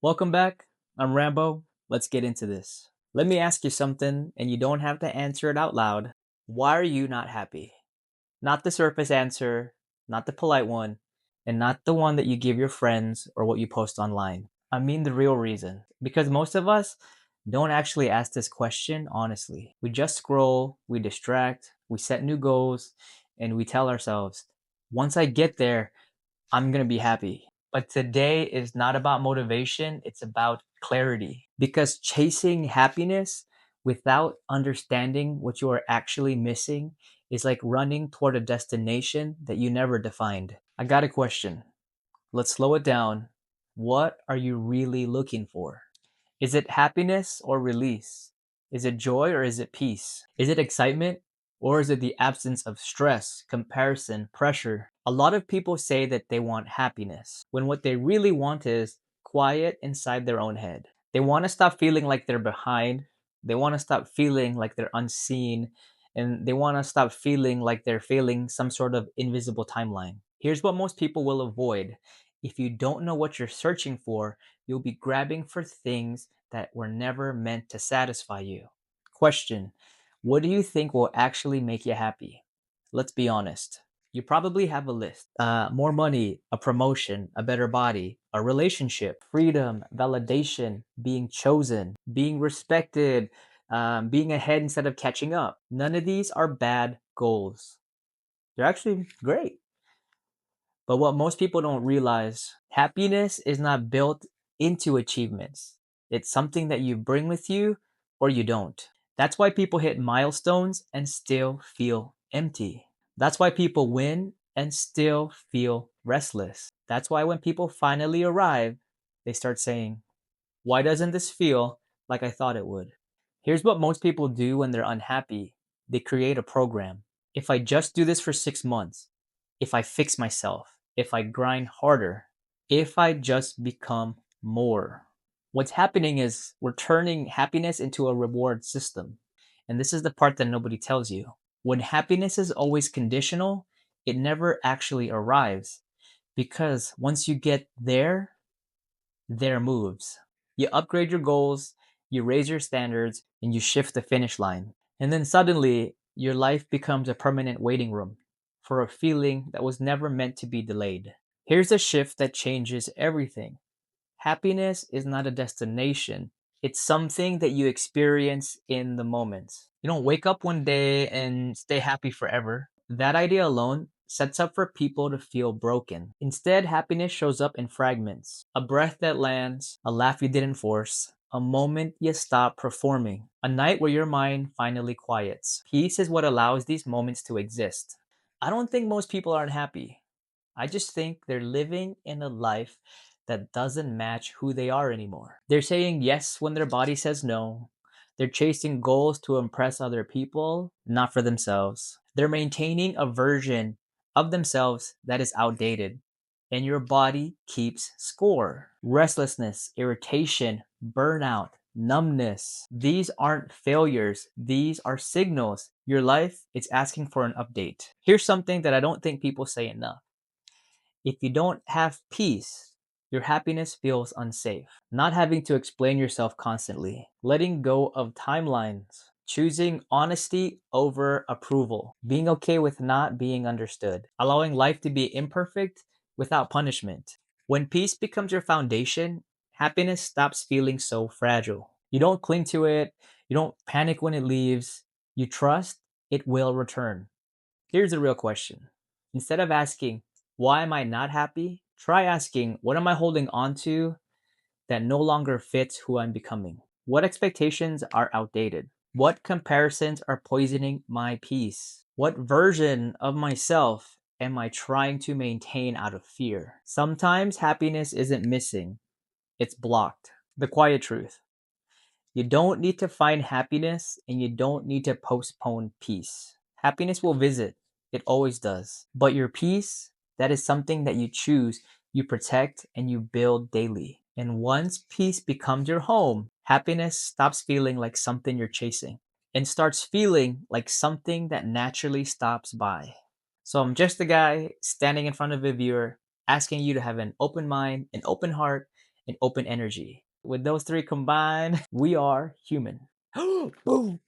Welcome back. I'm Rambo. Let's get into this. Let me ask you something, and you don't have to answer it out loud. Why are you not happy? Not the surface answer, not the polite one, and not the one that you give your friends or what you post online. I mean the real reason. Because most of us don't actually ask this question honestly. We just scroll, we distract, we set new goals, and we tell ourselves, once I get there, I'm going to be happy. But today is not about motivation, it's about clarity. Because chasing happiness without understanding what you are actually missing is like running toward a destination that you never defined. I got a question. Let's slow it down. What are you really looking for? Is it happiness or release? Is it joy or is it peace? Is it excitement or is it the absence of stress, comparison, pressure? A lot of people say that they want happiness when what they really want is quiet inside their own head. They want to stop feeling like they're behind. They want to stop feeling like they're unseen. And they want to stop feeling like they're failing some sort of invisible timeline. Here's what most people will avoid. If you don't know what you're searching for, you'll be grabbing for things that were never meant to satisfy you. Question: what do you think will actually make you happy? Let's be honest. You probably have a list. More money, a promotion, a better body, a relationship, freedom, validation, being chosen, being respected, being ahead instead of catching up. None of these are bad goals. They're actually great. But what most people don't realize, happiness is not built into achievements. It's something that you bring with you or you don't. That's why people hit milestones and still feel empty. That's why people win and still feel restless. That's why when people finally arrive, they start saying, why doesn't this feel like I thought it would? Here's what most people do when they're unhappy: they create a program. If I just do this for 6 months, if I fix myself, if I grind harder, if I just become more. What's happening is we're turning happiness into a reward system. And this is the part that nobody tells you. When happiness is always conditional, it never actually arrives because once you get there moves. You upgrade your goals, you raise your standards, and you shift the finish line. And then suddenly, your life becomes a permanent waiting room for a feeling that was never meant to be delayed. Here's a shift that changes everything. Happiness is not a destination. It's something that you experience in the moment. You don't wake up one day and stay happy forever. That idea alone sets up for people to feel broken. Instead, happiness shows up in fragments: a breath that lands, a laugh you didn't force, a moment you stop performing, a night where your mind finally quiets. Peace is what allows these moments to exist. I don't think most people are unhappy. I just think they're living in a life that doesn't match who they are anymore. They're saying yes when their body says no. They're chasing goals to impress other people, not for themselves. They're maintaining a version of themselves that is outdated. And your body keeps score. Restlessness, irritation, burnout, numbness. These aren't failures. These are signals. Your life is asking for an update. Here's something that I don't think people say enough. If you don't have peace, your happiness feels unsafe. Not having to explain yourself constantly, letting go of timelines, choosing honesty over approval, being okay with not being understood, allowing life to be imperfect without punishment. When peace becomes your foundation, happiness stops feeling so fragile. You don't cling to it, you don't panic when it leaves, you trust it will return. Here's the real question. Instead of asking, why am I not happy? Try asking, what am I holding on to that no longer fits who I'm becoming? What expectations are outdated? What comparisons are poisoning my peace? What version of myself am I trying to maintain out of fear? Sometimes happiness isn't missing, it's blocked. The quiet truth: you don't need to find happiness and you don't need to postpone peace. Happiness will visit. It always does. But your peace, that is something that you choose, you protect, and you build daily. And once peace becomes your home, happiness stops feeling like something you're chasing and starts feeling like something that naturally stops by. So I'm just a guy standing in front of a viewer, asking you to have an open mind, an open heart, and open energy. With those three combined, we are human. Boom, boom.